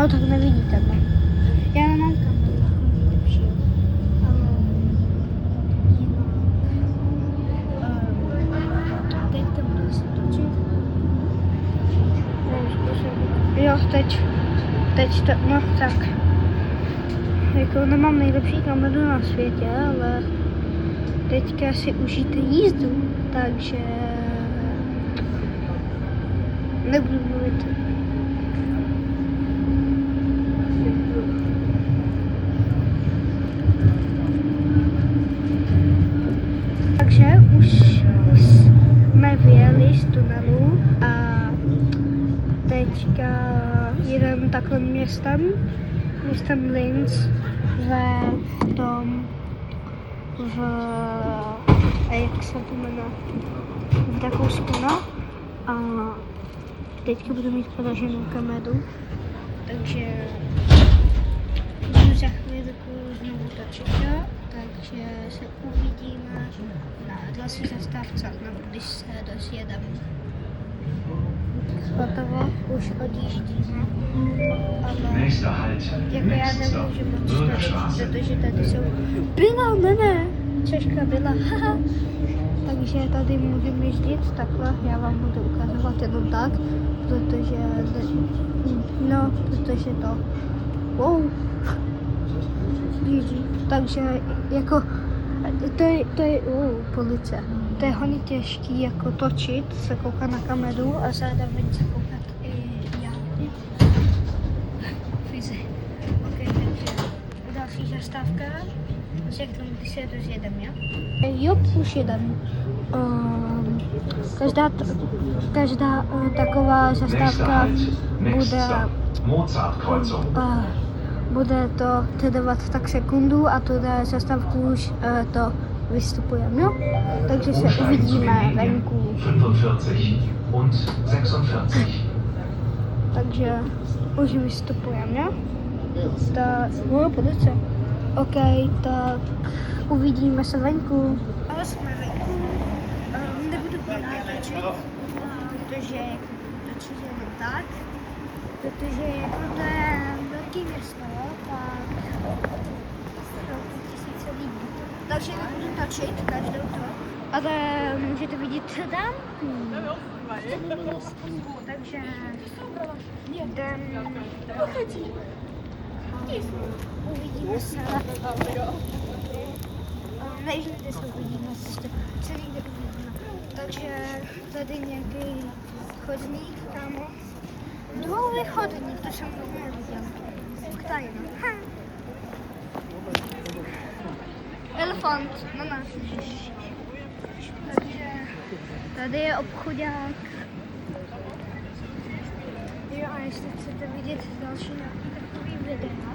No tak nevidíte, ne? Já nemám kameru jako nejlepší, ale jinak. Teď to budu si točit. Jo, teď to, no tak. Jako nemám nejlepší kameru na světě, ale teďka si užijte jízdu, takže nebudu mluvit. Takže už jsme vyjeli z tunelu a teďka jedeme takhle městem Linz v tom, jak se to jmenuje, v Rakousku, no. A teďka budu mít podaženou kameru, takže budu za chvíli znovu točit, takže se uvidíme na další zastávce, nebo když se dozjedeme. Hotovo, už odjíždíme, ale jako já nemůžu moc točit, protože tady jsou byla, ne, Češka byla, haha. Takže tady můžeme jezdit takhle, já vám budu ukazovat jenom tak, protože to, wow, takže jako, to je policie. To je hodně těžký jako točit, se koukat na kameru a zároveň se koukat i já. Fizi. Ok, takže další zastávka. Řeknu, když se dozjedem, jo? Jo, už jedem. Každá taková zastávka bude to trvat tak sekundu a tuhle zastávku už to vystupujeme, jo? Takže se uvidíme venku. 45 und 46. Takže už vystupujeme, jo? Tak, policie. OK, tak uvidíme se venku. Ale jsme venku. Nebudu hodně točit, protože točit jenom tak. Protože jako to je velký město, tak tisíce lidí. Takže nebudu točit každou to. Ale můžete vidět tam. Takže jdem. Uvidíme se. Než kde se uvidíme, celý kde uvidíme. Takže tady nějaký chodník, kámo. Druhý chodník, to jsem dlouho neviděl. Tady, no. Elefant na nás. Takže tady je obchodák. Jo, a jestli chcete vidět další takový videa.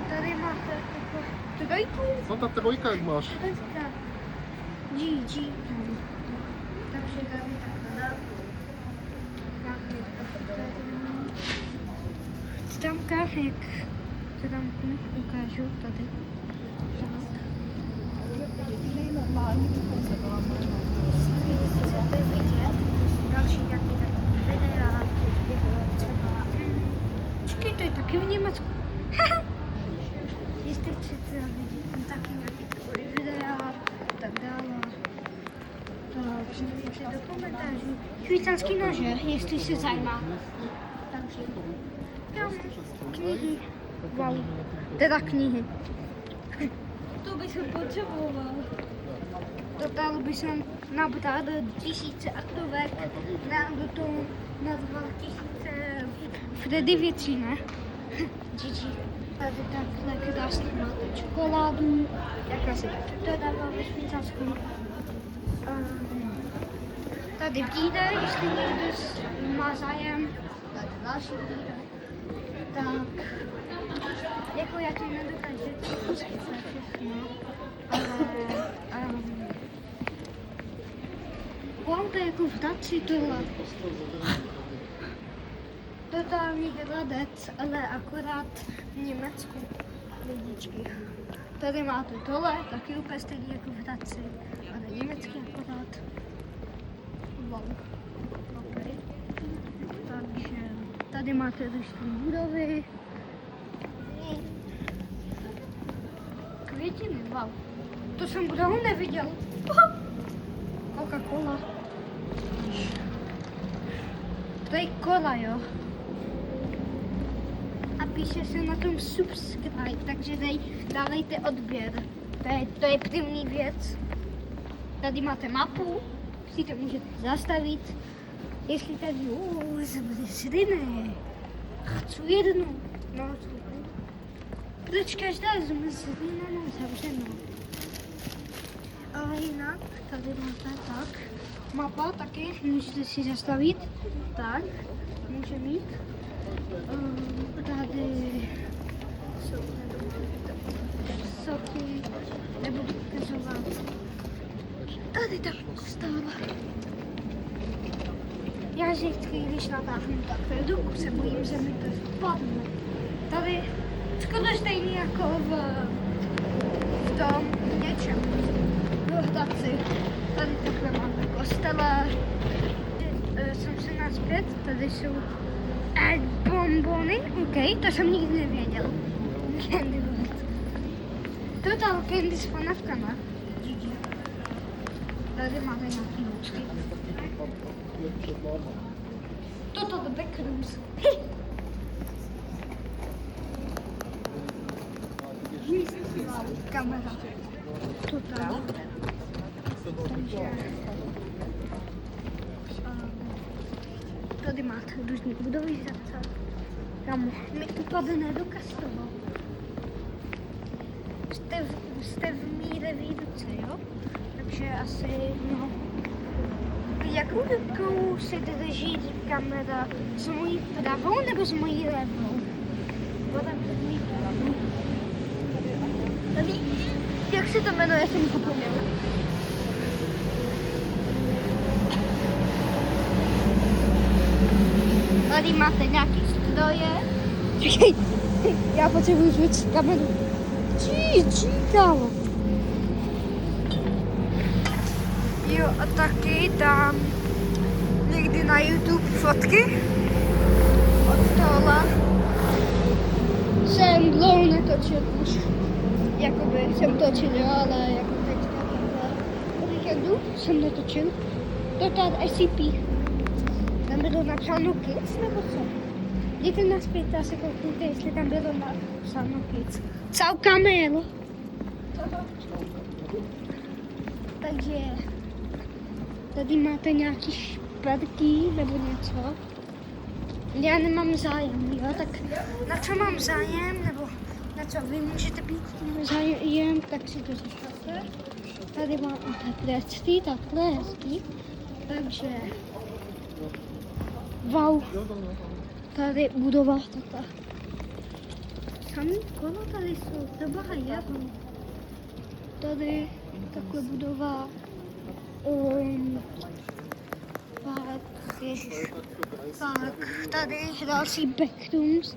Tady máte takovou trojku. No ta trojka jak máš? Trojka. GG. Takže tady takhle. V stránkách, jak se tam ukážu tady. Normální. Chcete vidět další nějaký takový videa, jako třeba... Počkej, to je taky v Německu. Jestli chcete vidět taky nějaký takový videa, tak dále. Tak přijďte do komentářů. Švýcarský nože, jestli se zajímá. Takže tam knihy. Wow. Teda knihy. To bych se potřeboval. Total by jsem nabral 1000 aktovek na to na 2000 Freddy věcí, ne? GG. Tady takhle krásně máte čokoládu, jaká se taky dodává ve Švýcarsku. Tady bíde, jestli někdo má zájem, tady další bíde. Tak, jako já to nedokážu pustit na všechno, ale wow, to je jako v Daci tohle. Totální vyhledec, ale akorát v Německu. Lidičky. Tady máte tohle, taky úplně stejný jako v Daci, ale německý akorát. Wow. Okay. Takže Tady máte ruské budovy. Květiny, wow. To jsem budovu neviděl. Coca-Cola. To je kola, jo. A píše se na tom subscribe, takže dávejte odběr. To je první věc. Tady máte mapu, si to můžete zastavit. Jestli tady zmrzliny, chci jednu. No, proč každá zmrzlina mám zavřenou? Ale jinak, tady máte tak. Mapa taky, můžete si zastavit. Tak, může mít. Tady jsou soky, nebudu ukazovat. Tady ta stála. Já vždycky, když natáhnu takhle ruku, se bojím, že mi to spadne. Tady skoro stejně jako v tom něčem. V hradci. Tady takhle máme kostele. Jsem se nazpět, tady jsou bonbony, ok, to jsem nikdy nevěděl. Candyland. Total Candy s fanavkama. Tady máte nějaký hůčky. Toto do Backrooms. Kamera. Total. Takže... Tady máte různý budovy zrcadla. Kamo, mi upadne do Kastova. Jste v míře výruce, jo? Takže asi, no... Jakou rukou se drží kamera? S mojí pravou nebo s mojí levou? Tady, jak se to jmenuje, jsem zapomněla. Tady máte nějaký stroje. Čekej, já potřebuji zvětšit kameru. Kámo. Jo, a taky dám někdy na YouTube fotky od tohle. Jsem dlouho netočil už. Jakoby jsem točil, jo, ale jako teďka takhle. Po víkendu jsem netočil. Total SCP. Tam bylo napsáno Kids nebo co? Jděte naspět a se koukněte, jestli tam bylo napsáno Kids. Čau kamel! Takže tady máte nějaký šperky nebo něco. Já nemám zájem, jo, tak na co mám zájem, nebo na co vy můžete být zájem, tak si to zastavte. Tady máte plectví, takhle hezký. Takže wow, tady budova takhle. Samý kolo tady jsou, třeba jeho. Tady takhle budova. Pak, ježiš, pak tady další Backrooms.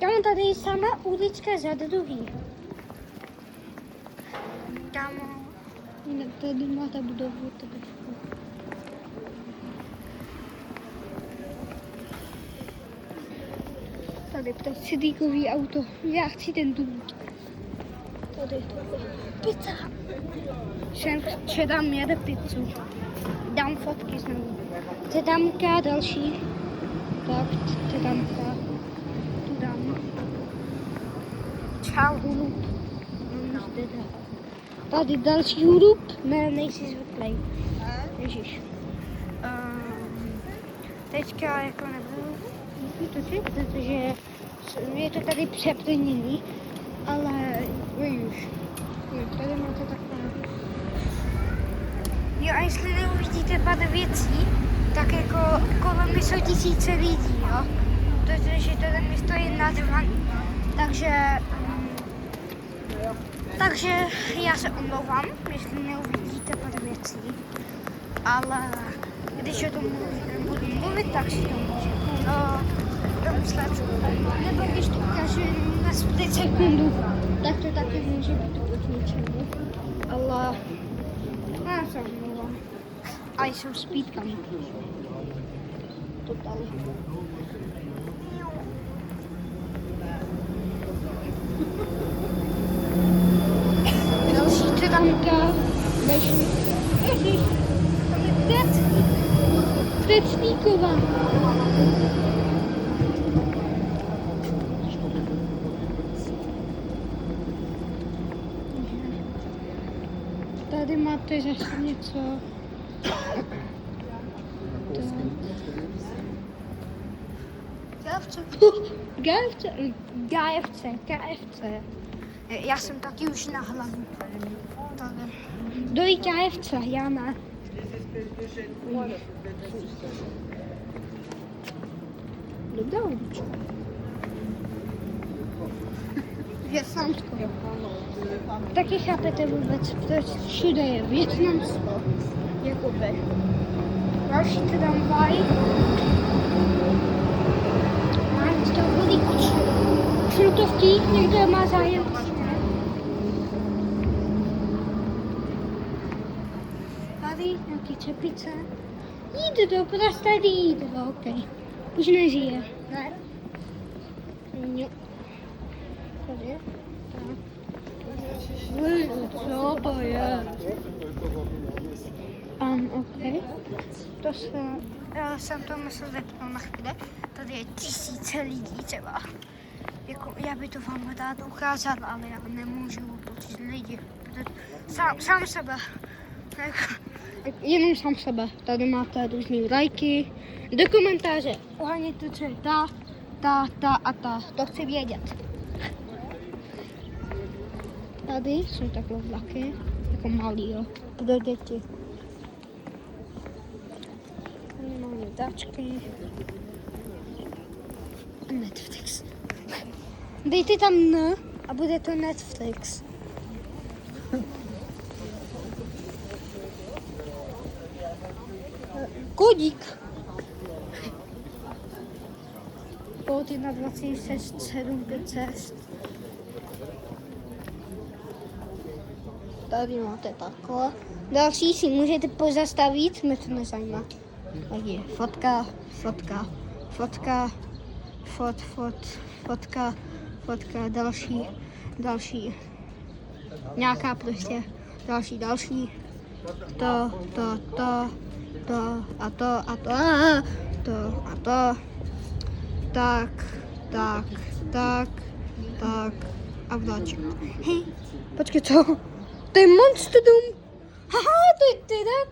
Tam tady sama ulička za druhý. Tam tady máte budovu, tady precedíkový auto. Já chci ten dům. Tady pizza. Včera jede pizzu. Dám fotky znovu. Tetamka další. Tak, tetamka. Tu dám. Čau, hudub. Tady další hudub. Ne, nejsi zvyklý. Ježiš. Teďka jako nebudu točit, protože je to tady přeplněný. Ale už. Tady máte takové. Jo, a jestli neuvidíte pár věcí, tak jako kolem jsou tisíce lidí, jo. Protože tady město je nazvaný. Takže já se omlouvám, jestli neuvidíte pár věcí. Ale když o tom budu mluvit, tak si to můžu domyslet. Nebo když to ukážu na 10 sekundu, tak to taky může být k něčemu. Ale já se omlouvám. A jsou s pítkami. Total. Teďka beží. Ježiš, tam je Tecníková. Tady máte zase něco. KFC. Já jsem taky už na hlavu. Dojít KFC, já ne. Dobrá ulička. Větnamsko. Taky chápete vůbec, proč všude je Větnamsko. Jakoby. Další tramvaj. Máme z toho velík šiltovky, někdo má zájem. Tady nějaký čepice. Jídlo, prostě jídlo, ok. Už nežije, ne? Jo. Tady. Co to je? Ok. To se... Já jsem to myslel vypnul na chvíli. Tady je tisíce lidí třeba. Jako, já by to vám rád ukázal, ale já nemůžu počít lidi. Sám sebe. Jenom sám sebe. Tady máte různý lajky. Do komentáře. Ohánněte, co je ta a ta. To chci vědět. Tady jsou takové vlaky. Jako malý, jo. Pro děti. Tady máme tačky. Netflix. Dejte tam N a bude to Netflix. Kodík. Kód 12675. Tady máte takhle. Další si můžete pozastavit, mě to nezajímá. Takže fotka, další. Nějaká prostě, další. To a to. Tak. A vdáček. Hej, počkej, co? To je Monstrum. Haha, to je tyrak.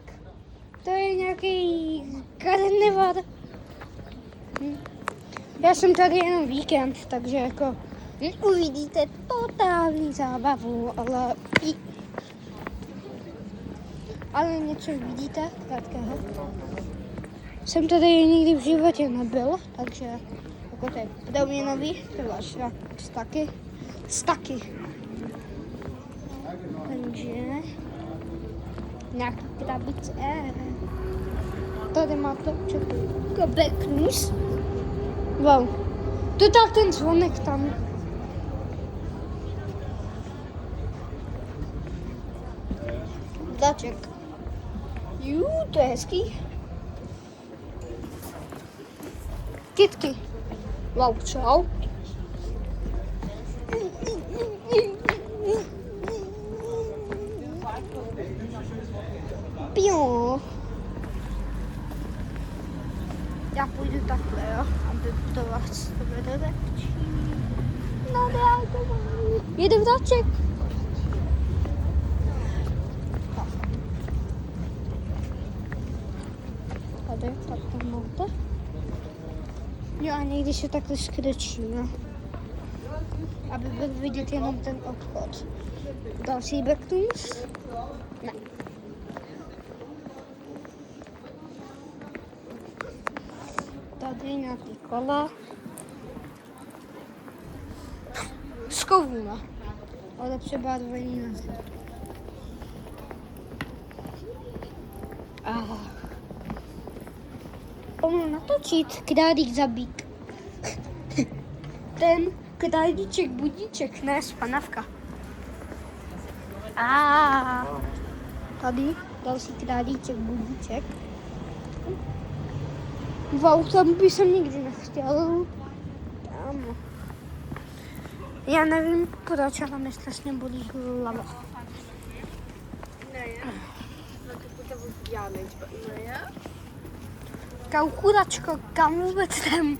To je nějaký karneval. Já jsem tady jenom víkend, takže jako uvidíte totální zábavu, ale něco vidíte krátkého. Jsem tady nikdy v životě nebyl, takže jako to je pro mě nový, to váš staky. Takže nějaký krabice. Tady máte back news. Wow. To je ten zvonek tam. Vdaček. To je hezký. Kytky. Wow, čau. Pio. Já půjdu takhle, jo, aby to vás to bude lepší. No, jede vdaček. Tady, tak tam máte. Jo, a někdy se takhle skrčí, no. Aby byl vidět jenom ten obchod. Další backtoons? Ne. Tady nějaký kola. Z kovů, ale přebarvení na zem. Pomůžu natočit králík zabík. Ten králíček budíček, ne spanavka. Tady další králíček budíček. Wow, tam by jsem nikdy nechtěl. Tam. Já nevím, proč, ale mě strašně bolí hlava. Já nejde. Kaukuračko, kam vůbec jdem?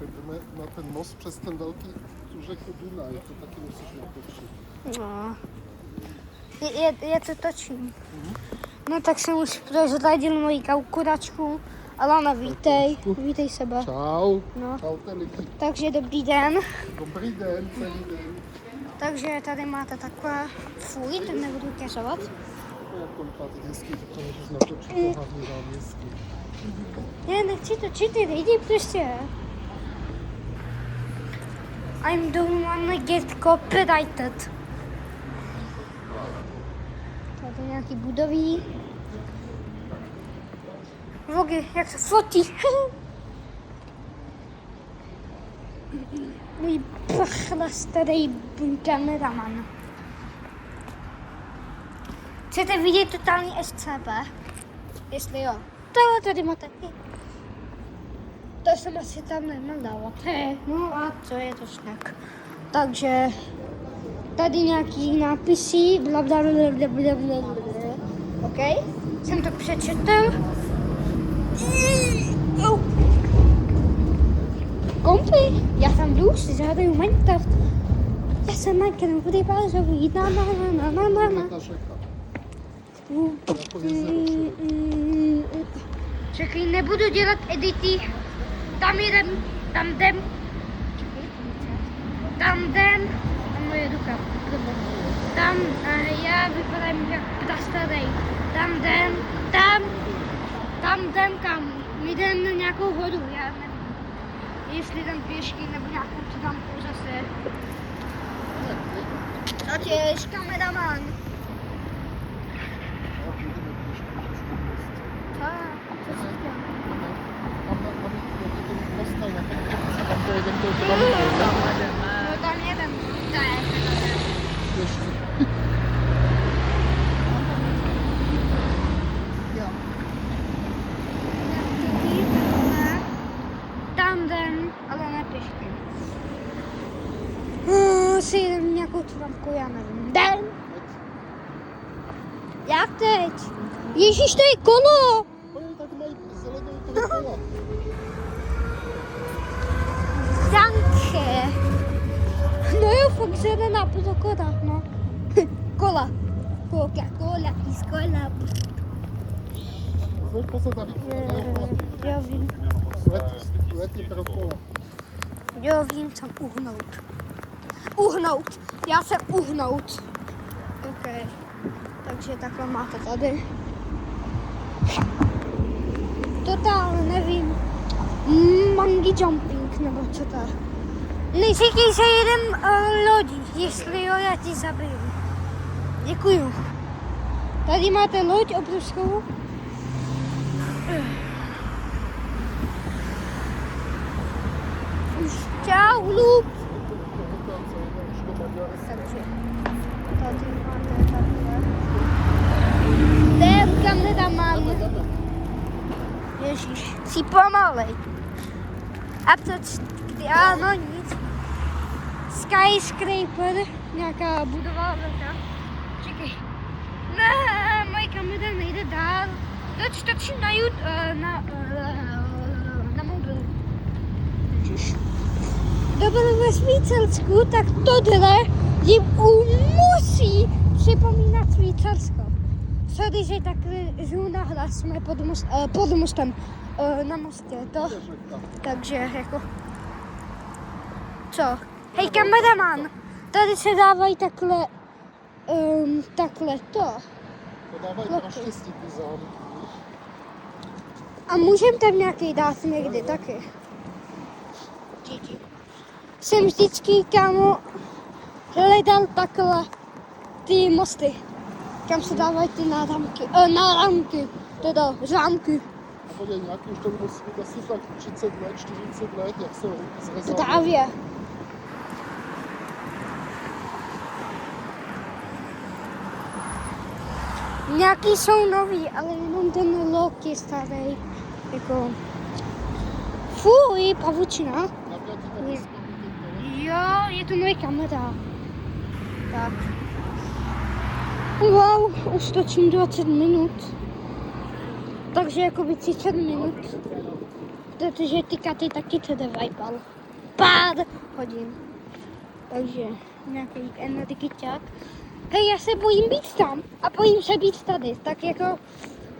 Jdeme na ten most přes ten velký tu řeku Dunaj, to taky musíš natočit. No. Je to točím. No tak jsem už prozradil moji kaukuračku. Alana, vítej sebe. Čau. No. Čaute lidi. Takže dobrý den. Dobrý den, celý den. Takže tady máte takové, fuj, to nebudu ukažovat. To je kolikrát hezký, to můžeš natočit to hlavní náměstí. Ne, nechci točit ty lidi prostě. I don't wanna get copyrighted. Tady nějaký budovy. Vogy, jak se fotí. Můj pachlastý kameraman. Chcete vidět totální SCP? Jestli jo. Tady máte. To jsem asi tam nemandala. No a co je to šnek. Takže tady nějaký nápisy, blablabla. OK? Jsem to přečetl. Kompi, já tam jdu, si zahraju Minecraft. Já jsem Minecraft rybářový, Ta řeka. Jako jezero. Čekaj, nebudu dělat edity. Tam jdem. Čekaj, tam moje ruka. Tam, já vypadám jak prastarý. Tam kam. My jdem na nějakou horu, já nevím. Jestli tam pěšky nebo nějakou trampu zase. Otěž, kameraman. No tam jeden. Jo. Tam jdem, ale ne pěšky. Si jdem nějakou tramku, já nevím. Jdem. Jak teď? Ježíš, to je kolo. Oni tady mají zelenou kola. Danke. No jo, fakt zelená kola, no. Kola. Coca-Cola, piskola. Zvoj pozor na Já vím. Let je pro kola. Jo, vím, co uhnout. Já se uhnout. OK. Takže takhle máte tady. Totálně nevím. Monkey jumping, nebo co to je. Neříkej, že jedem lodí. Jestli jo, já ti zabiju. Děkuju. Tady máte loď obrovskou. Už čau, Lup. Takže tady máte takhle. Jdem, kameraman. Ježíš, jsi pomalej. A to ano, nic. Skyscraper, nějaká budova velká. Čekej. Ne, moje kamera nejde dál. Točím na mobilu. Ježiš. Kdo byl ve Švýcarsku, tak tohle jim musí připomínat Švýcarsko. Sorry, že takhle žiju na hlas, jsme pod mostem, na mostě, to. Takže jako... Co? Hej, kameraman, tady se dávají takhle to. To dávají pro štěstí ty zámky. A můžeme tam nějaký dát někdy taky. Jsem vždycky, kámo, hledal takhle ty mosty, kam se dávají ty náramky, teda zámky. A podívej, nějaký už to musí být asi tak 30 let, 40 let, jak se zrezali. Právě. Nějaký jsou nový, ale jenom ten lok je starý. Jako... Fuj, pavučina. Jo, je to moje kamera. Tak. Wow, už točím 20 minut. Takže jakoby 30 minut. Protože ty katy taky trvají pár hodin. Takže nějaký energiťák. Hej, já se bojím být tam a bojím se být tady. Tak jako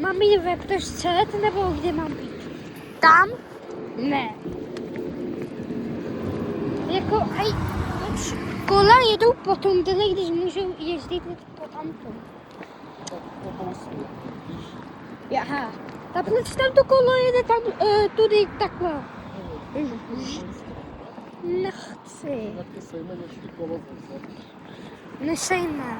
mám jít ve prostřed nebo kde mám být? Tam? Ne. Jako, hej, kola jedou po tuneli, když můžou jezdit po tamtom. Obou směrem, víš? Aha. A proč tam to kolo jede tam tudy takhle? Nechci. Jak ty sejme, než ty kolo zase. Nesejme.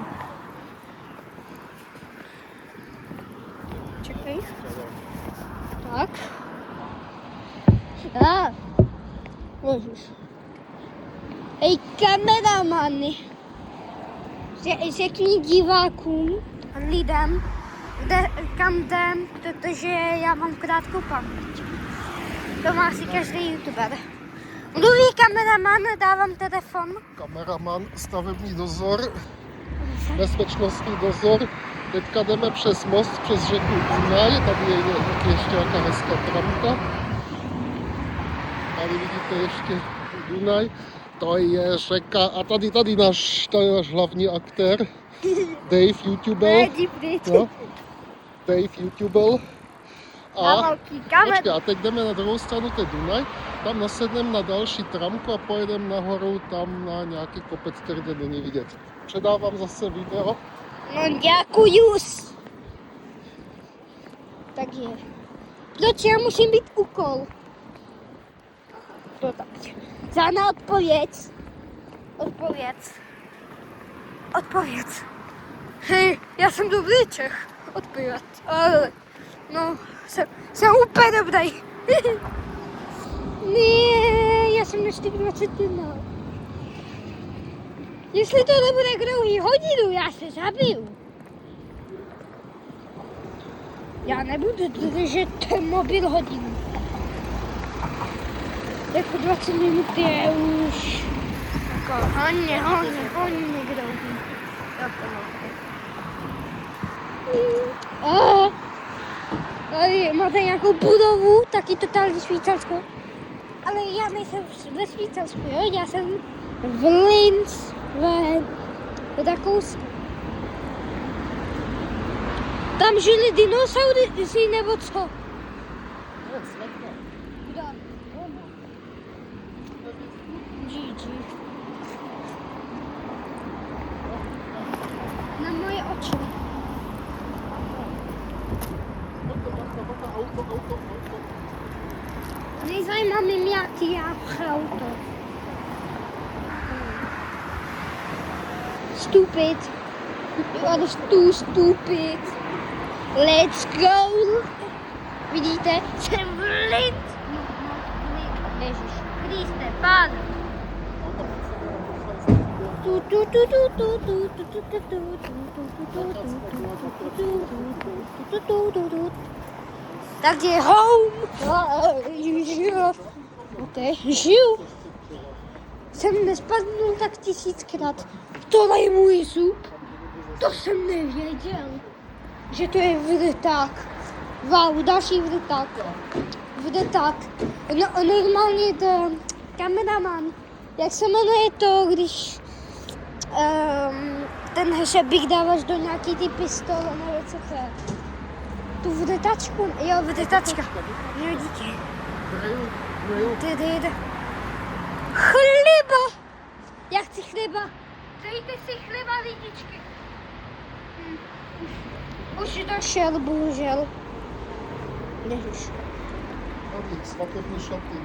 Čekej. Tak. Ježiš. Hej, kameramany. Řekni divákům, lidem, kam jdem, protože já mám krátkou paměť. To má asi každý youtuber. Mluví kameraman, dávám telefon. Kameraman, stavební dozor, bezpečnostní dozor. Teďka jdeme přes most, přes řeku Dunaj. Tady je ještě nějaká hezká tramka. Tady vidíte ještě Dunaj. To je řeka. A tady náš hlavní aktér, Dave, YouTuber. No, Dave, YouTuber. A počkej, a teď jdeme na druhou stranu, to je Dunaj. Tam nasedneme na další tramku a pojedeme nahoru tam na nějaký kopec, který není vidět. Předávám zase video. No děkuju. Takže, proč já musím být úkol? To tak. Žádná odpověď. Odpověď. Hej, já jsem dobrý Čech. Odpověď. Ale, no, jsem úplně dobrý. Ne, já jsem na 21. Jestli to nebude druhý hodinu, já se zabiju. Já nebudu držet ten mobil hodinu. Jako 20 minut je už jako hodně dlouhý. Tady máte nějakou budovu, taky totální Švýcarsko. Ale já nejsem ve Švýcarsku, jo? Já jsem v Linz, v Rakousku. Tam žili dinosaury nebo co? Kde? GG. Na moje oči. Nezajímá mě jaký auto. Stupid. You are too stupid. Let's go. Vidíte? Jsem v Linz. Ježiš Kriste, Pane. Takže home. Ok, žiju. Jsem nespadnul tak 1000krát. Tohle je můj zub. To jsem nevěděl, že to je vrták. Wow, další vrták. No, normálně to kameraman. Jak se jmenuje to, když ten hřebík dáváš do nějaký ty pistole nebo co to je? Tu vrtačku? Jo, vrtačka. Jo, díky. Chleba! Já chci chleba. Dejte si chleba, lidičky. Už došel, bohužel. Ježiš. Svatební šaty.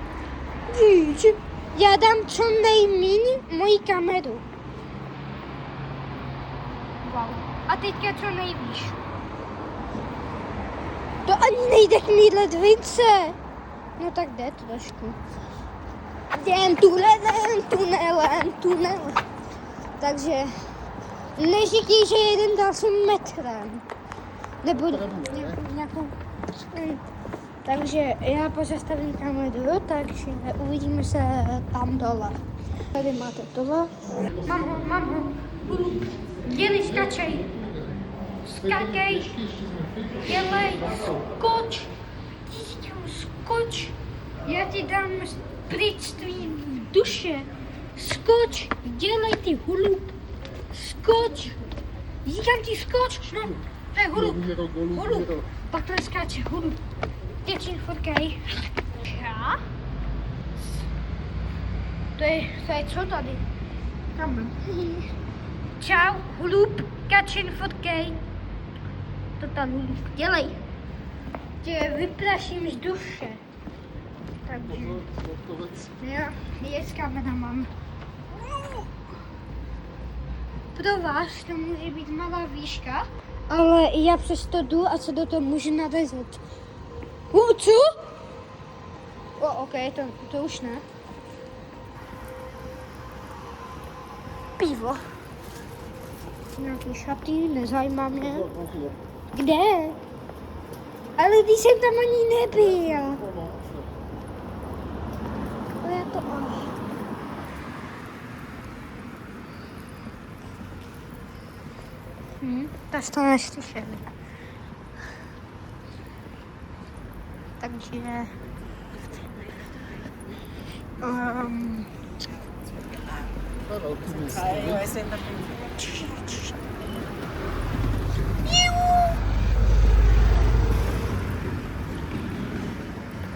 Víš, já dám co nejmíň moji kameru. Wow. A teďka co nejvíš. To ani nejde k mít ledvince. No tak jde trošku. Jdem tunelem. Takže neříkej, že jeden dalším metrem. Nebo nějakou. Takže já pozastavím kameru, takže uvidíme se tam dole. Tady máte tohle. Mám ho. Děli, skačej. Skákej, dělej, skoč, říkám skoč, já ti dám pryč tvým duše, skoč, dělej ty hulub, skoč, říkám ti skoč, no, to je hulub, hulub, pak to skáče hulub, děčin fotkej, já, to je co tady, tam. Čau, hulub, kačin, fotkej. To tam hulub, dělej. Tě vypraším z duše. Takže, jo, je kameraman. Pro vás to může být malá výška, ale já přesto jdu a se do toho můžu narezat. Co? Ok, to už ne. Pivo. Nějaký šaty, nezajímá mě. Kde? Ale když jsem tam ani nebyl. To je to to jste neslyšeli. Takže...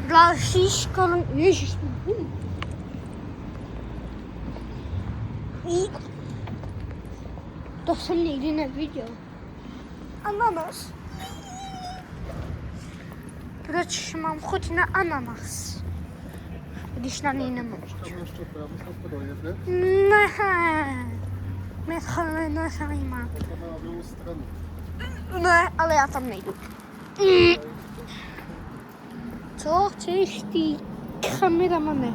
Další školy, ježiš. To jsem nikdy neviděl. Ananas. Proč mám chuť na ananas? Když na něj nemám. Ne. Mě to nezajímá. Ne, ale já tam nejdu. Co chceš ty kameramane?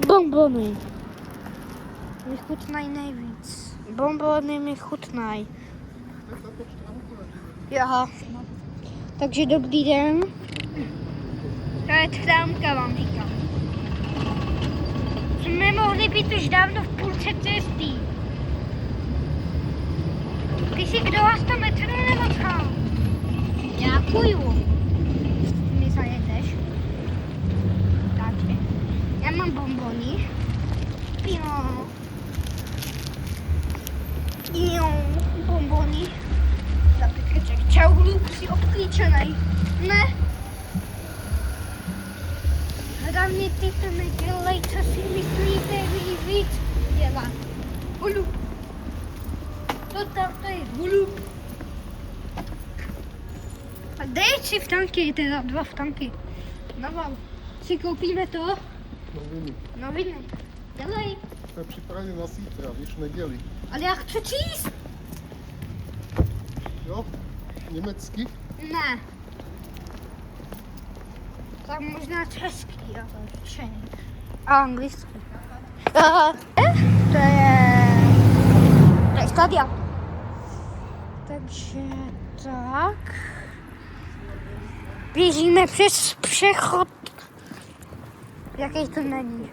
Bonbony. Mi chutnají nejvíc. Bonbony mi chutnají. Jaha. Takže dobrý den. To je trámka, vám říkám. Jsme mohli být už dávno v půlce cesty. Ty si kdo vás to metro nebo co? Děkuju. Mi zajedeš. Takže. Já mám bonbony. Bonbony. Zapětkeček. Čau, hluk, jsi obklíčenej. Ne. Hlavně ty to nedělej, co si myslíte, vy víc dělat. Hulu. To je hulu. A dej si vtanky, teda 2 vtanky. Naval. Si koupíme to? Noviny. Dělej. To je připravené na zítra, víš, neděli. Ale já chci číst. Jo? Německy? Ne. Tak možná český, ale čej. A anglicky. To je stadia. Takže tak. Běžíme přes přechod. Jaký to není.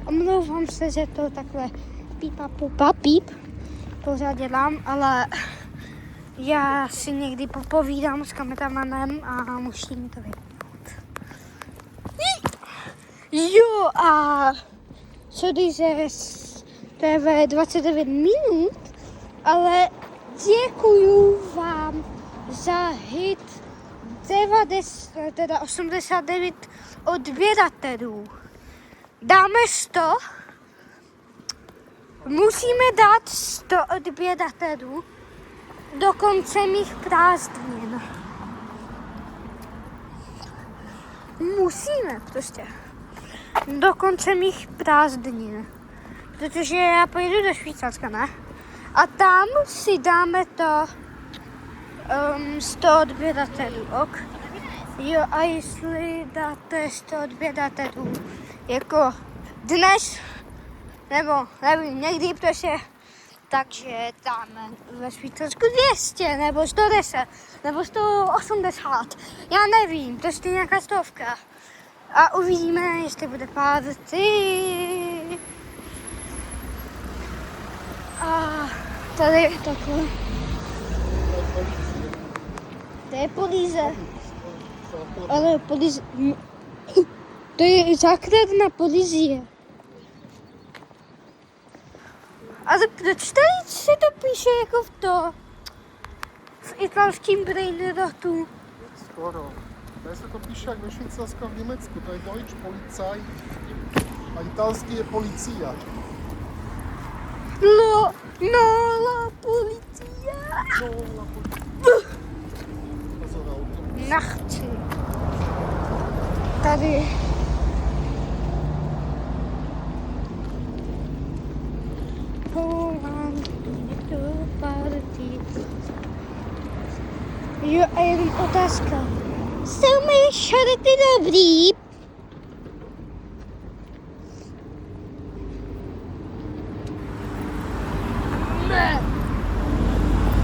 Omlouvám se, že to takhle pípa pupa píp pořád dělám, ale já si někdy popovídám s kameramanem a musím to vypnout. Jo a co když to je ve 29 minut, ale děkuju vám za hit 89 odběratelů. Dáme 100. Musíme dát 100 odběratelů do konce mých prázdnin. Musíme prostě. Do konce mých prázdnin. Protože já pojedu do Švýcarska, ne? A tam si dáme to 100 odběratelů, ok? Jo, a jestli dáte 100 odběratelů, jako dnes, nebo nevím, někdy prostě, takže dáme ve Švýcarsku 200, nebo 110, nebo 180, já nevím, prostě nějaká 100. A uvidíme, jestli bude party. A tady je takhle. To je police. Ale police... To je základna policie. Ale proč tady se to píše jako v italském brainrotu? Skoro. Tady se to píše jak ve Švýcarsku a v Německu. To je Deutsch Polizei a italský je policia. La policia. No, la policia. Pozor, auto. Nachci. Tady. Jo, a jenom otázka. Jsou moje šorty dobrý? Ne.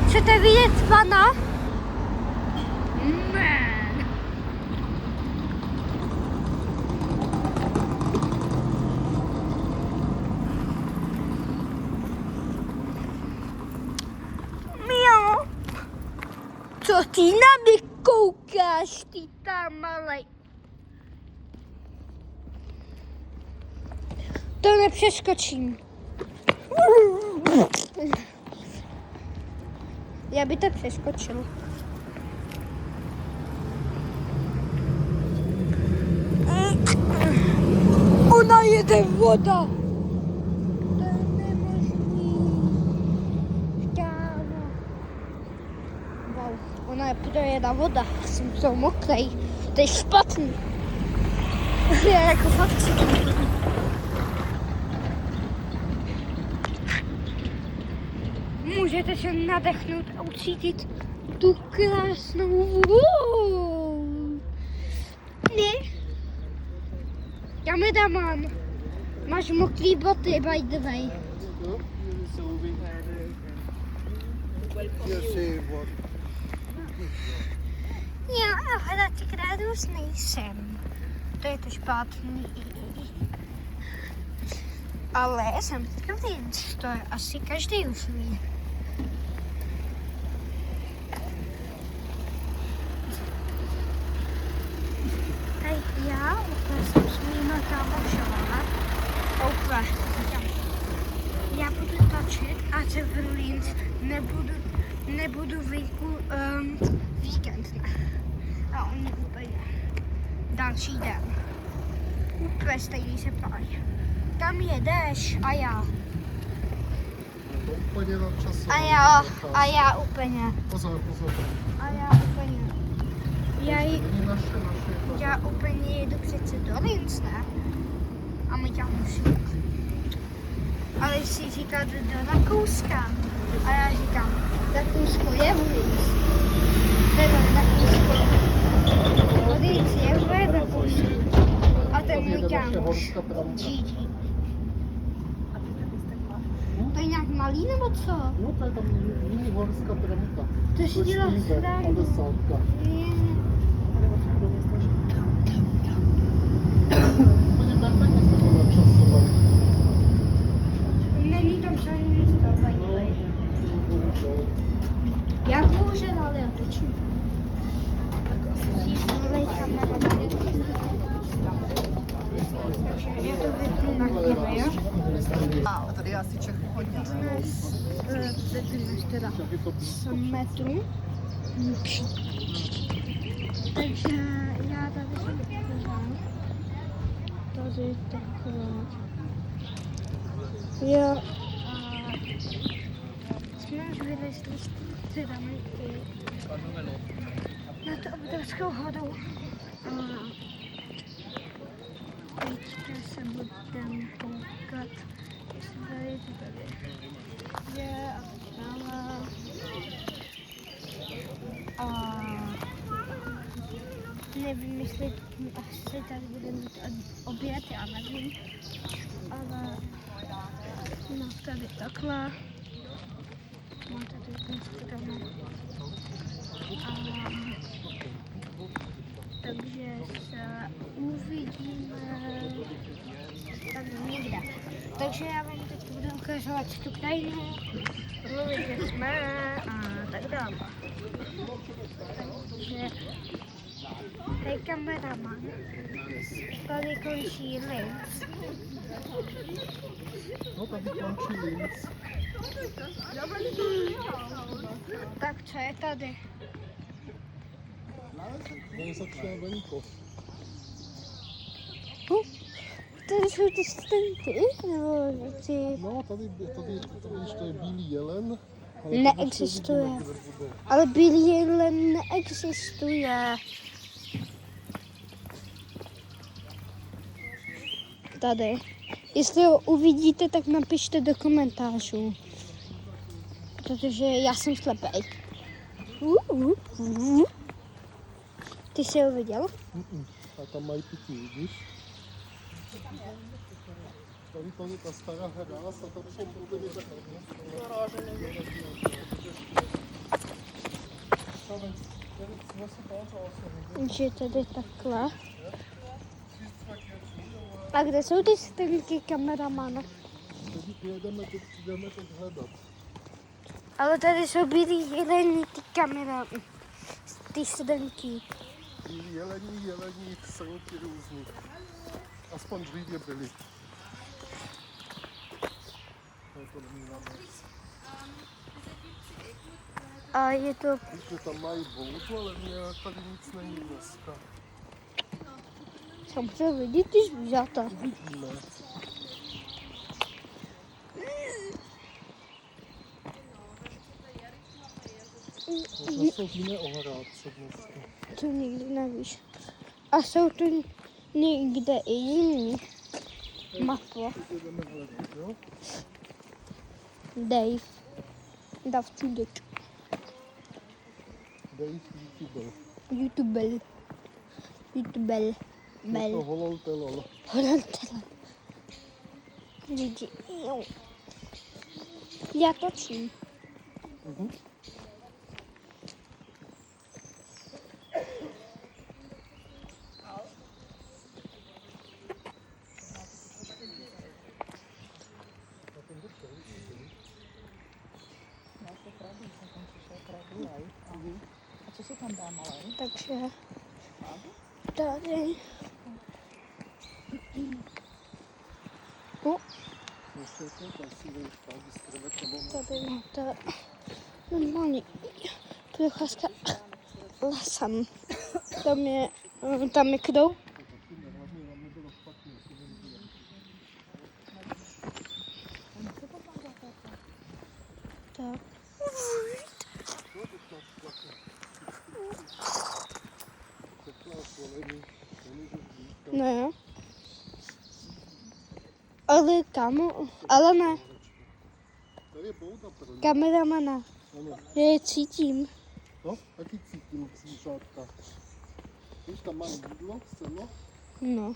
Chcete vidět pana? Ne. Miau. Co ty na mě koukáš, ty tam malej? To nepřeskočím. Já by to přeskočil. Ona jede voda. To je nemožný. Šťáva. Wow, ona je projeda voda. Jsem to mokrej. To je špatný. Já jako fakt. Můžete se nadechnout a ucítit tu krásnou vodu. Ne? Kamera mám. Máš mokrý boty, by the way. Já ale tenkrát už nejsem. To je to špatný. Ale jsem princ, to je asi každý už ví. Hej, já úplně jsem svýma kámošova. Úplně. Já budu točit a se v Linz nebudu venku víkend. A oni úplně další den. Úplně stejný se pájí. Tam jedeš a já. Úplně na časový. A já úplně. Pozor. A já úplně. Já úplně jedu přece do Linz, ne? A my tam musíme. Ale si říká do Rakouska. A já říkám, Rakousko je v Linz. Teda Rakousko. Linz je v Rakousku. A ten můj kámoš. Gigi. To je nějak malý nebo co? No to je tam mini horská tramka. To si dělá srandu. Úplně perfektně jste to načasovali. Není tam žádný místo, by the way. Jak bohužel, ale já točím. Já to vypnu na chvíli, jo? A tady asi Čech hodně. Dnes teda jsme tu. Takže já tady jsem pořád. Tady takhle. Jo. Jsme už vylezli z pyramidky na tu obrovskou horu. Teďka se budeme koukat, jestli tady je a tak dále. A nevím, jestli asi tady budeme mít oběd, já nevím. Ale no tady takhle. Máte tady ten strom. Takže se uvidíme tady někde. Takže já vám teď budu ukazovat tu krajinu, mluvit, kde jsme a tak dále. Takže hej kameraman, tady končí Linz. No tady končí Linz. Tak co je tady? Tady začíná venkov. Tady jsou ty stenty, nebo ty... No tady ještě je bílý jelen. Ale Neexistuje. to ještě uvidíme, kde bude. Ale bílý jelen neexistuje. Tady. Jestli ho uvidíte, tak napište do komentářů. Protože já jsem slepej. Ty jsi ho viděl? A tam mají pití, vidíš? Tady je ta stará hráz a tam jsou problémy takhle. Že tady takhle. A kde jsou ty stenky kameramana? Jdeme teď hledat. Ale tady jsou bílí jelení ty kamera, ty stenky. Jelení, srnky různý. Aspoň dříve byly. A je to... Že tam mají boudu, ale nějak tady nic není dneska. Jsem chtěl vidět ty zvířata. Uvidíme. Možná jsou jiné ohrádce dneska. To nikdy nevíš. A jsou tu někde i jiný mapy. Jdeme hledat, jo? Dave. Davčudek. Dave YouTuber. YouTuber. Je to Bel. hololtelol. Hodantele. Lidi. Jo. Já točím. A co se tam dá malé? Takže tady. Ještě to tam si jdeš tak z krevetama. Tady máte normální procházka lesem. Tam je kdo? Tak. No jo. Ale kamo, ale ne, Tady je bouda první. kameramana. Ano. Já je cítím. No, taky cítím zvířátka. Víš, tam mám jídlo, seno. No.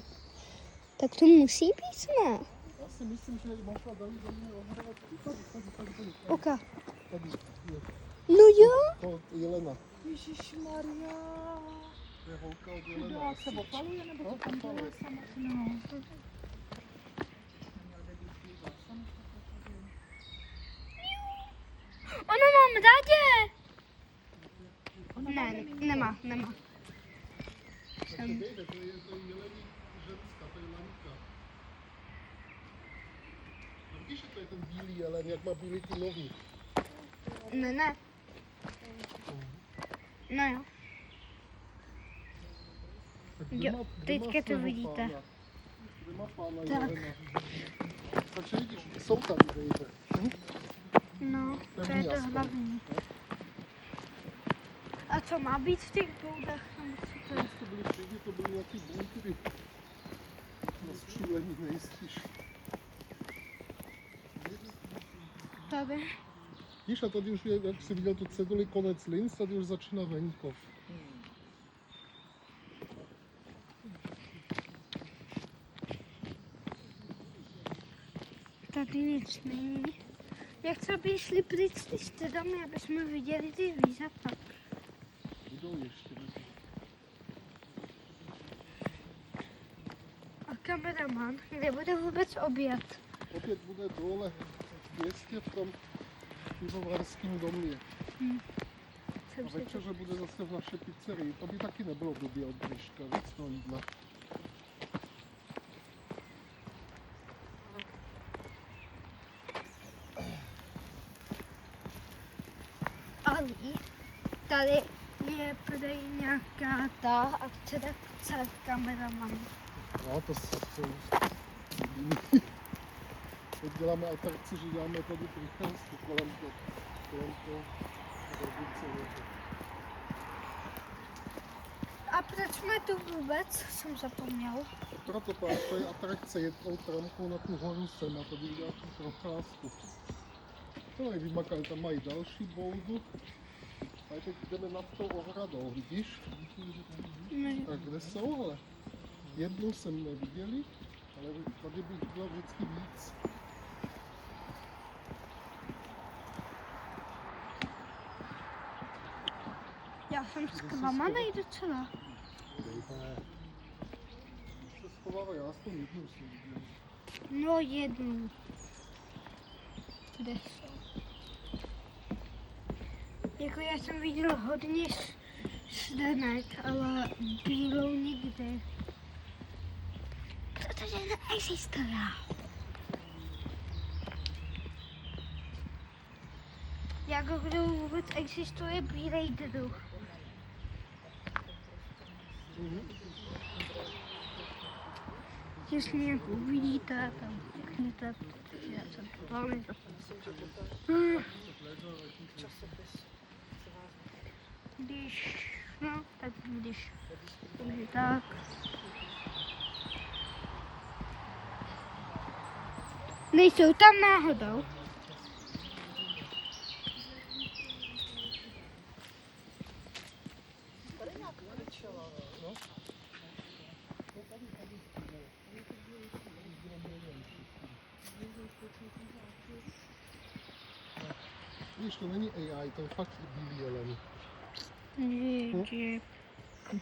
Tak to musí být, ne? Já si myslím, že možná dali do mě ohrát. Tady. Oka. Tady je No jo. to jelena. Ježišmarja. To je holka od jelena. Chudák se opaluje, nebo to tam dělá sama? No. Ona mám rádě. Ne, nemá. Jsem... To je jelení ženská, to je lanka. A vidíš, že to je ten bílý jelen, jak má bílý ty nohy. Ne. No jo. Tak Jo, teďka to vidíte. Kde má pána Tak. jelena? Takže vidíš, jsou tady vejde. No, to je to hlavní. A co má být v těch boudách? To byly nějaký bunkry. Na střílení nejistíš. Tady. Víš, a tady už je, jak jsi viděl tu ceduli konec Linz, tady už začíná venkov. Tady nic není. Jak se by šli pryč ty stromy, aby jsme viděli ty zvířata. Budou ještě. A kameraman, kde bude vůbec oběd? Opět bude dole městě v tom pivovarském domě. Jsem A si to... večeře bude zase v naší pizzerii. To by taky nebylo blbě od dneška, víc to jídla. Ali, tady je prodej nějaká ta akce kameraman. No, to jsou jediný. Teď děláme atrakci, že děláme tady pricházku kolem toho celého. A proč jsme tu vůbec? Jsem zapomněl. Proto to je atrakce, jet tou tramkou na tu horu sem a tady udělat tu procházku. To nevymakali, tam mají další boudu. A teď jdeme nad tou ohradou, vidíš? Tak kde jsou, ale jednou jsem neviděli, ale tady bych bylo vždycky víc. Já jsem zklamaný docela. Se schovává, já aspoň jednou jsem viděl. No jednu. Kde jsou? Jako já jsem viděl hodně sdenek, ale bílou nikdy. Protože neexistuje. Jako kdo vůbec existuje bílej druh. Jestli mě uvidíte, tam řekněte, protože já jsem to velmi Když, no, tak když, takže tak. Nejsou tam náhodou. Víš, to není AI, to je fakt bílý jelen. Že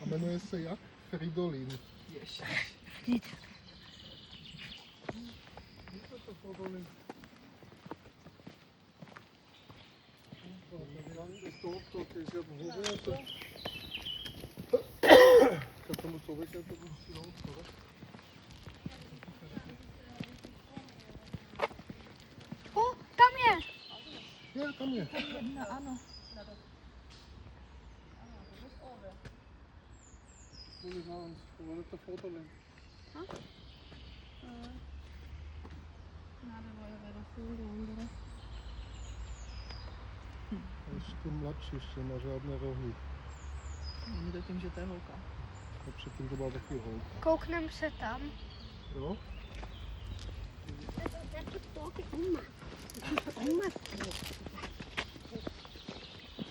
A jmenuje se jak? Fridolin. O, tam je. Je, tam je. Jedna, ano. Ještě mladší, ještě má žádné rohy. Není to tím, že to je holka. A předtím to byla taky holka. Kouknem se tam. Jo?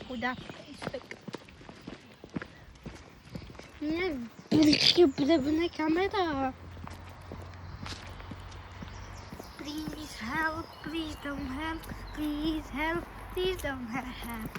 Chudák pejsek. Ne, blbně blbne kamera. Please help, please don't help, please help, please don't help.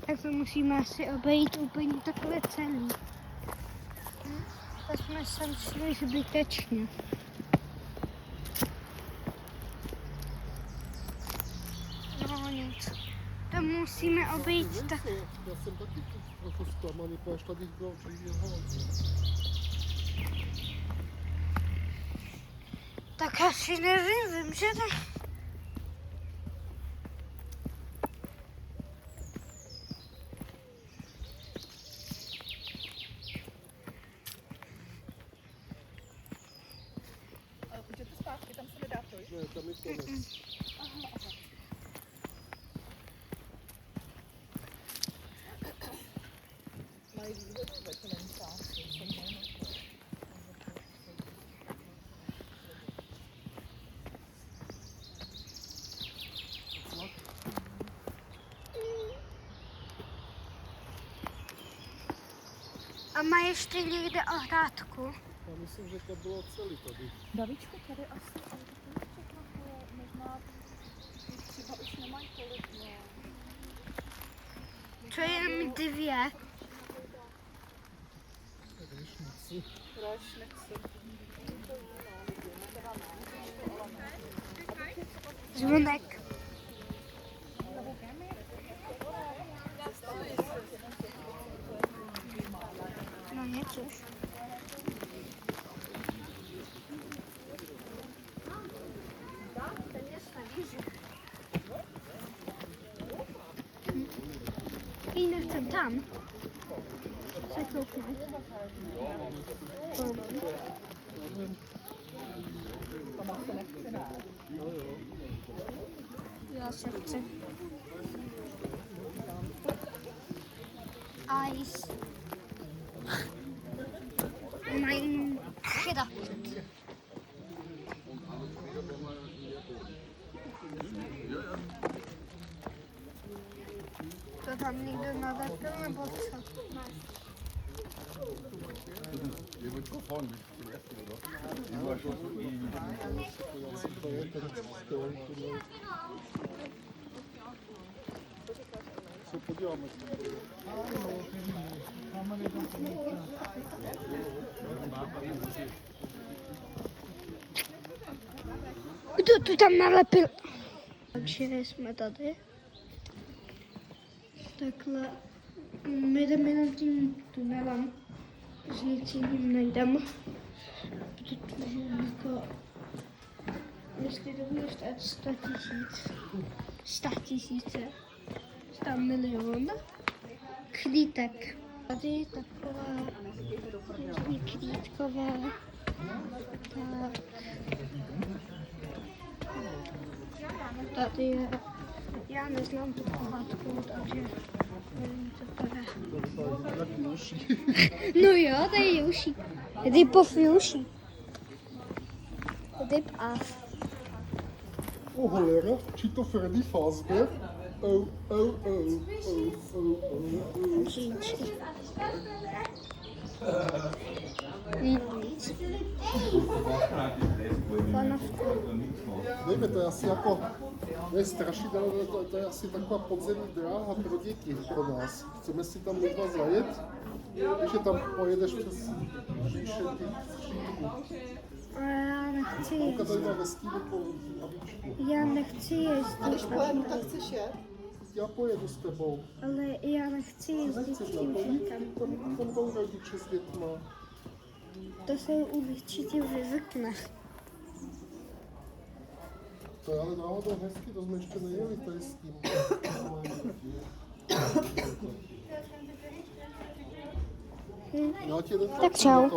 Tak to musíme asi obejít úplně takhle celý. Tak jsme sem šli zbytečně. No nic. To musíme obejít tak. Já jsem taky trochu zklamaný, protože tady bylo dříve hodně. Tak asi nevím, že ne. Můžete zpátky, tam se nedá projít. Ne, tam je konec. Mají výhodu, že to není sám. A má ještě někde ohrádku. Já myslím, že to bylo celý tady. Davíčku, tady asi ale to mě překvapuje. Možná jich třeba už nemají tolik, no. To je jen 2. Proč nechci? Zvonek. No nic už. Jinak jsem tam. Se koupit. Já se chci. Ice. Mijn gidda. To tam někdo nadepil nebo co? Co podíváme? Kdo to tam nalepil? Takže jsme tady. Takhle. My jdeme jenom tím tunelem. S ničím nejdem. Protože jako... Jestli to bude stát 100 000. 100 000. 100 milion. Klítek. Tady takové různý klítkové. Tak. Tady je, já neznám tu pohádku, takže nevím, co to je. No jo, to je Yoshi. Dip of Yoshi. Dip off. Oh holera, či to Freddy Fazbear? Oh, oh, oh, oh, oh, oh, oh. Říčky. Panovka. Dejme, to je asi jako, to je strašidelné, to je asi taková podzemní dráha pro děti, pro nás. Chceme si tam možná zajet, takže tam pojedeš přes říše těch střídků. A já nechci Holka tady jezdit. má ve stínu po abičku. Já nechci jezdit. Tak chceš jet? Já pojedu s tebou. Ale já nechci jezdit Nechceš tím na to jít? vlakem. Tam jdou rodiče s dětma. To se určitě vyvykne. To je ale náhodou hezky, to jsme ještě nejeli tady s tím. Já tě Tak čau.